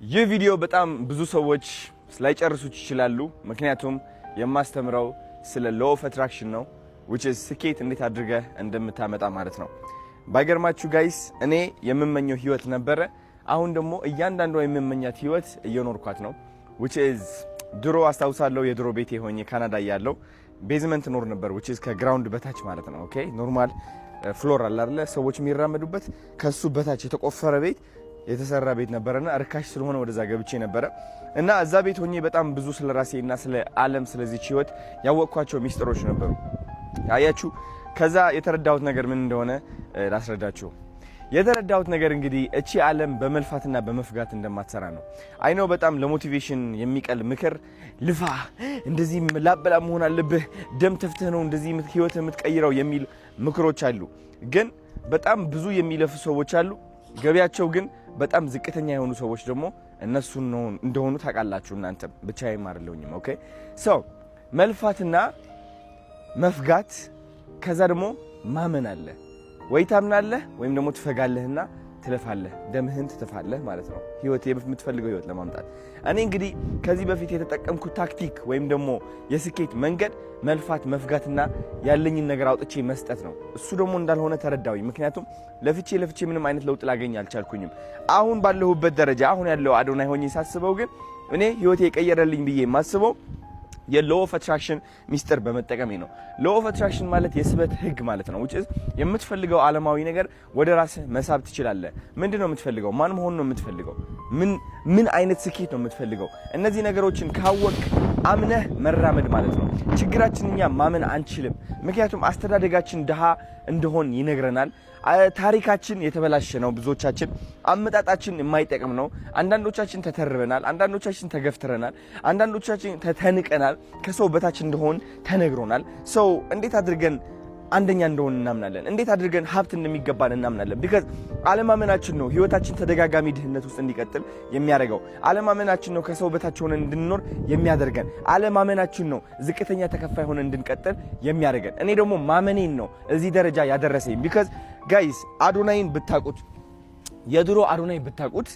ይህ ቪዲዮ በጣም ብዙ ሰዎች ስላይጨርሱት ይችላሉ ምክንያቱም የማስተምረው ስለ law of attraction ነው which is ስኬት እንዴት አድርገህ እንደምታመጣ ማለት ነው። ባይገርማችሁ ጋይስ እኔ የምመኘው ህይወት ነበረ አሁን ደግሞ እያንዳንዱ የምመኛት ህይወት እየኖርኳት ነው which is ድሮ አስታውሳለሁ የድሮ ቤቴ ሆኜ ካናዳ ያለው ቤዝመንት ኖር ነበር which is ከግራውንድ በታች ማለት ነው። ኦኬ ኖርማል ፍሎር አለ አይደል ሰዎች የሚራመዱበት ከሱ በታች የተቆፈረ ቤት የተሰራ ቤት ነበርና አርካሽ ስለሆነ ወደዛ ገብቼ ነበር እና እዛ ቤት ሆኜ በጣም ብዙ ስለራሴና ስለ ዓለም ስለዚህ ህይወት ያወቅኳቸው ሚስጥሮች ነበሩ። አያችሁ ከዛ የተረዳሁት ነገር ምን እንደሆነ ላስረዳችሁ። የተረዳሁት ነገር እንግዲህ እቺ ዓለም በመልፋትና በመፍጋት እንደማትሰራ ነው። አይ ነው በጣም ለሞቲቬሽን የሚቀል ምክር ልፋ እንደዚህ ላበላ መሆን አለብህ ደም ተፍተህ ነው እንደዚህ ህይወት የምትቀይረው የሚል ምክሮች አሉ። ግን በጣም ብዙ የሚለፉ ሰዎች አሉ ገቢያቸው ግን በጣም ዝቅተኛ የሆኑ ሰዎች ደግሞ እነሱ እንደሆኑ ታውቃላችሁ እናንተ ብቻዬም አይደለሁኝም። ኦኬ ሶ መልፋትና መፍጋት ከዛ ደግሞ ማመን አለ ወይ ታምናለህ ወይም ደግሞ ትፈጋለህና ትለፋለህ ደምህን ትተፋለህ ማለት ነው ህይወት የምትፈልገው ህይወት ለማምጣት። እኔ እንግዲህ ከዚህ በፊት የተጠቀምኩት ታክቲክ ወይም ደግሞ የስኬት መንገድ መልፋት መፍጋትና ያለኝን ነገር አውጥቼ መስጠት ነው። እሱ ደግሞ እንዳልሆነ ተረዳሁኝ ምክንያቱም ለፍቼ ምንም አይነት ለውጥ ላገኝ አልቻልኩኝም። አሁን ባለሁበት ደረጃ አሁን ያለው አዶናይ ሆኜ ሳስበው ግን እኔ ህይወቴ የቀየረልኝ ብዬ ማስበው የlaw of attraction ሚስጥር በመጠቀሜ ነው። law of attraction ማለት የስበት ህግ ማለት ነው which is የምትፈልገው ዓለማዊ ነገር ወደ ራስህ መሳብ ትችላለህ። ምንድነው የምትፈልገው? ማን መሆን ነው የምትፈልገው? ምን አይነት ስኬት ነው የምትፈልገው? እነዚህ ነገሮችን ካወቅ አምነህ መራመድ ማለት ነው። ችግራችንኛ ማመን አንችልም ምክንያቱም አስተዳደጋችን ደሃ እንደሆን ይነግረናል። ታሪካችን የተበላሸ ነው ብዙዎቻችን አመጣጣችን የማይጠቅም ነው። አንዳንዶቻችን ተተርበናል አንዳንዶቻችን ተገፍትረናል አንዳንዶቻችን ተተንቀናል ከሰው በታች እንደሆን ተነግሮናል። ሰው እንዴት አድርገን አንደኛ እንደሆን እናምናለን? እንዴት አድርገን ሀብት እንደሚገባን እናምናለን? because አለማመናችን ነው ህይወታችን ተደጋጋሚ ድህነት ውስጥ እንዲቀጥል የሚያደርገው። አለማመናችን ነው ከሰው በታች ሆነን እንድንኖር የሚያደርገን። አለማመናችን ነው ዝቅተኛ ተከፋይ ሆነን እንድንቀጥል የሚያደርገን። እኔ ደግሞ ማመኔን ነው እዚህ ደረጃ ያደረሰኝ because guys አዶናይን ብታቁት የድሮ አዶናይ ብታቁት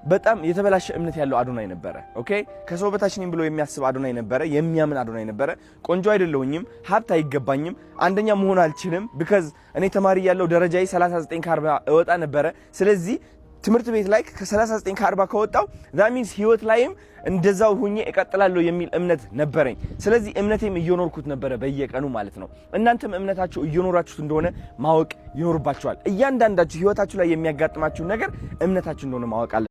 በጣም የተበላሸ እምነት ያለው አዶናይ ነበረ። ኦኬ ከሰው በታች ነኝ ብሎ የሚያስብ አዶናይ ነበረ የሚያምን አዶናይ ነበረ። ቆንጆ አይደለሁኝም ሀብት አይገባኝም አንደኛ መሆን አልችልም because እኔ ተማሪ ያለው ደረጃዬ 39 ከ40 እወጣ ነበረ። ስለዚህ ትምህርት ቤት ላይ ከ39 ከ40 ከወጣው that means ህይወት ላይም እንደዛው ሆኜ እቀጥላለሁ የሚል እምነት ነበረኝ። ስለዚህ እምነቴም እየኖርኩት ነበረ በየቀኑ ማለት ነው። እናንተም እምነታችሁ እየኖራችሁት እንደሆነ ማወቅ ይኖርባችኋል። እያንዳንዳችሁ ህይወታችሁ ላይ የሚያጋጥማችሁ ነገር እምነታችሁ እንደሆነ ማወቅ አለ